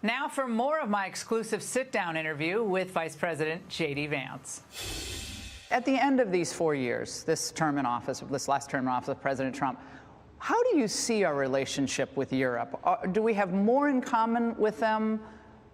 Now for more of my exclusive sit-down interview with Vice President J.D. Vance. At the end of these 4 years, this term in office, this last term in office of President Trump, how do you see our relationship with Europe? Do we have more in common with them,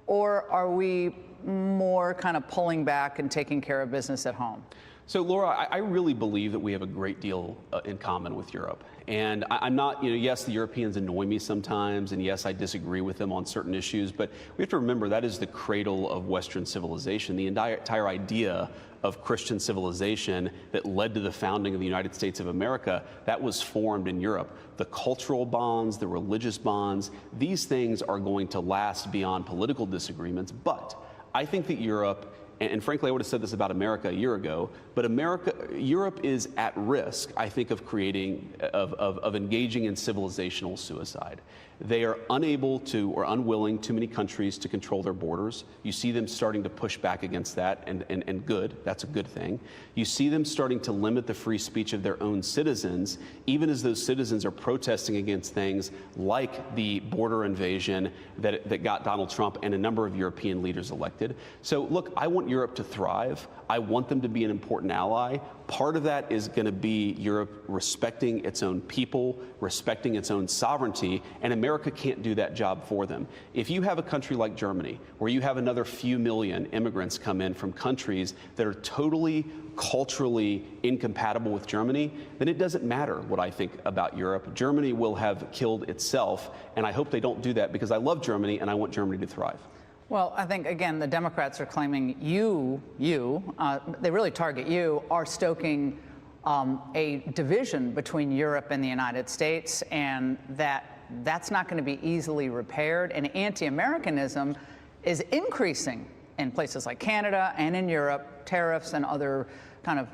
or are we more kind of pulling back and taking care of business at home? So, Laura, I really believe that we have a great deal in common with Europe. And I'm not, yes, the Europeans annoy me sometimes, and yes, I disagree with them on certain issues, but we have to remember that is the cradle of Western civilization. The entire idea of Christian civilization that led to the founding of the United States of America, that was formed in Europe. The cultural bonds, the religious bonds, these things are going to last beyond political disagreements, but I think that Europe, and frankly, I would have said this about America a year ago, but Europe is at risk, I think, of engaging in civilizational suicide. They are unable to, or unwilling, too many countries to control their borders. You see them starting to push back against that, and good, that's a good thing. You see them starting to limit the free speech of their own citizens, even as those citizens are protesting against things like the border invasion that got Donald Trump and a number of European leaders elected. So look, I want Europe to thrive. I want them to be an important ally. Part of that is going to be Europe respecting its own people, respecting its own sovereignty, and America can't do that job for them. If you have a country like Germany, where you have another few million immigrants come in from countries that are totally culturally incompatible with Germany, then it doesn't matter what I think about Europe. Germany will have killed itself, and I hope they don't do that because I love Germany and I want Germany to thrive. Well, I think, again, the Democrats are claiming they really target you, are stoking a division between Europe and the United States, and that's not going to be easily repaired. And anti-Americanism is increasing in places like Canada and in Europe. Tariffs and other kind of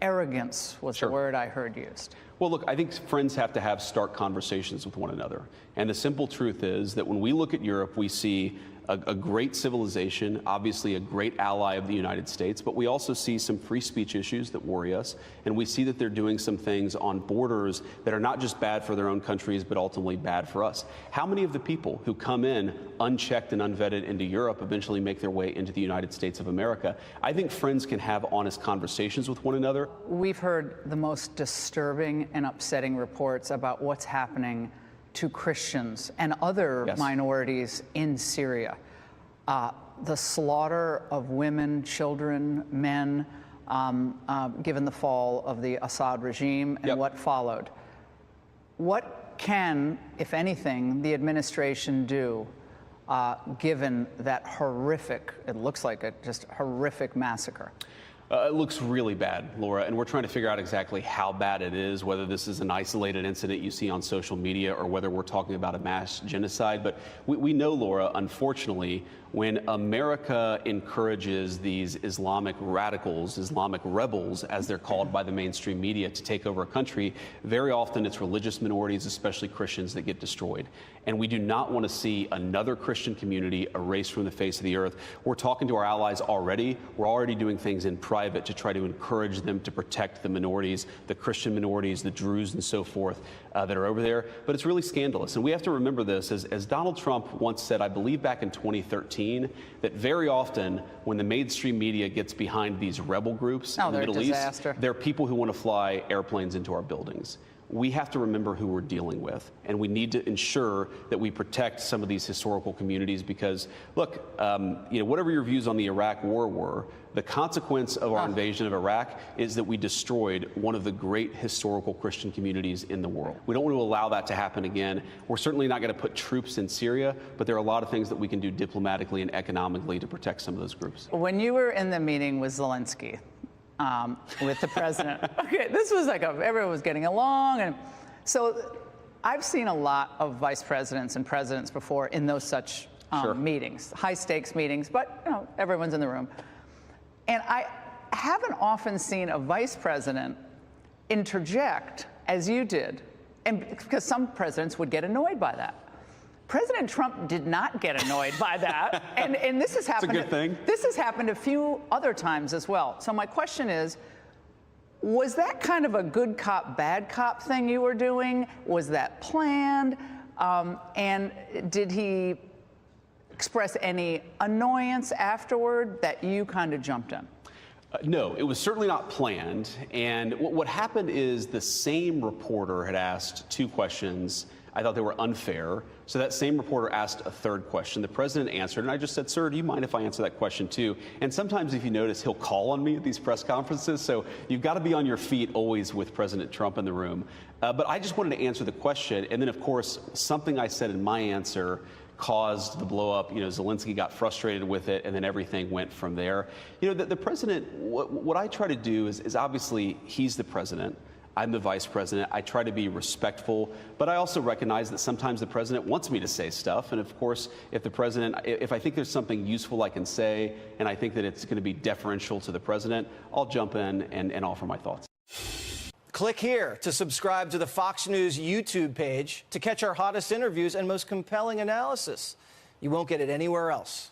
arrogance was the word I heard used. Well, look, I think friends have to have stark conversations with one another. And the simple truth is that when we look at Europe, we see a great civilization, obviously a great ally of the United States, but we also see some free speech issues that worry us, and we see that they're doing some things on borders that are not just bad for their own countries, but ultimately bad for us. How many of the people who come in unchecked and unvetted into Europe eventually make their way into the United States of America? I think friends can have honest conversations with one another. We've heard the most disturbing and upsetting reports about what's happening to Christians and other minorities in Syria. The slaughter of women, children, men, given the fall of the Assad regime and what followed. What can, if anything, the administration do given that horrific, it looks like a just horrific massacre? It looks really bad, Laura, and we're trying to figure out exactly how bad it is, whether this is an isolated incident you see on social media or whether we're talking about a mass genocide. But we know, Laura, unfortunately, when America encourages these Islamic radicals, Islamic rebels, as they're called by the mainstream media, to take over a country, very often it's religious minorities, especially Christians, that get destroyed. And we do not want to see another Christian community erased from the face of the earth. We're talking to our allies already. We're already doing things in private to try to encourage them to protect the minorities, the Christian minorities, the Druze and so forth that are over there. But it's really scandalous. And we have to remember this, as Donald Trump once said, I believe back in 2013, that very often when the mainstream media gets behind these rebel groups in the Middle East, there are people who want to fly airplanes into our buildings. We have to remember who we're dealing with, and we need to ensure that we protect some of these historical communities because, look, whatever your views on the Iraq war were, the consequence of our invasion of Iraq is that we destroyed one of the great historical Christian communities in the world. We don't want to allow that to happen again. We're certainly not going to put troops in Syria, but there are a lot of things that we can do diplomatically and economically to protect some of those groups. When you were in the meeting with Zelensky, with the president. Okay, this was like everyone was getting along. And so I've seen a lot of vice presidents and presidents before in those such meetings, high stakes meetings, but everyone's in the room. And I haven't often seen a vice president interject as you did, and because some presidents would get annoyed by that. President Trump did not get annoyed by that, and this has happened. It's a good thing. This has happened a few other times as well. So my question is, was that kind of a good cop, bad cop thing you were doing? Was that planned? And did he express any annoyance afterward that you kind of jumped in? No, it was certainly not planned. And what happened is the same reporter had asked 2 questions. I thought they were unfair. So that same reporter asked a 3rd question. The president answered, and I just said, "Sir, do you mind if I answer that question too?" And sometimes, if you notice, he'll call on me at these press conferences. So you've got to be on your feet always with President Trump in the room. But I just wanted to answer the question. And then, of course, something I said in my answer caused the blow up. Zelensky got frustrated with it, and then everything went from there. The president, what I try to do is obviously he's the president. I'm the vice president. I try to be respectful, but I also recognize that sometimes the president wants me to say stuff. And of course, if I think there's something useful I can say, and I think that it's going to be deferential to the president, I'll jump in and offer my thoughts. Click here to subscribe to the Fox News YouTube page to catch our hottest interviews and most compelling analysis. You won't get it anywhere else.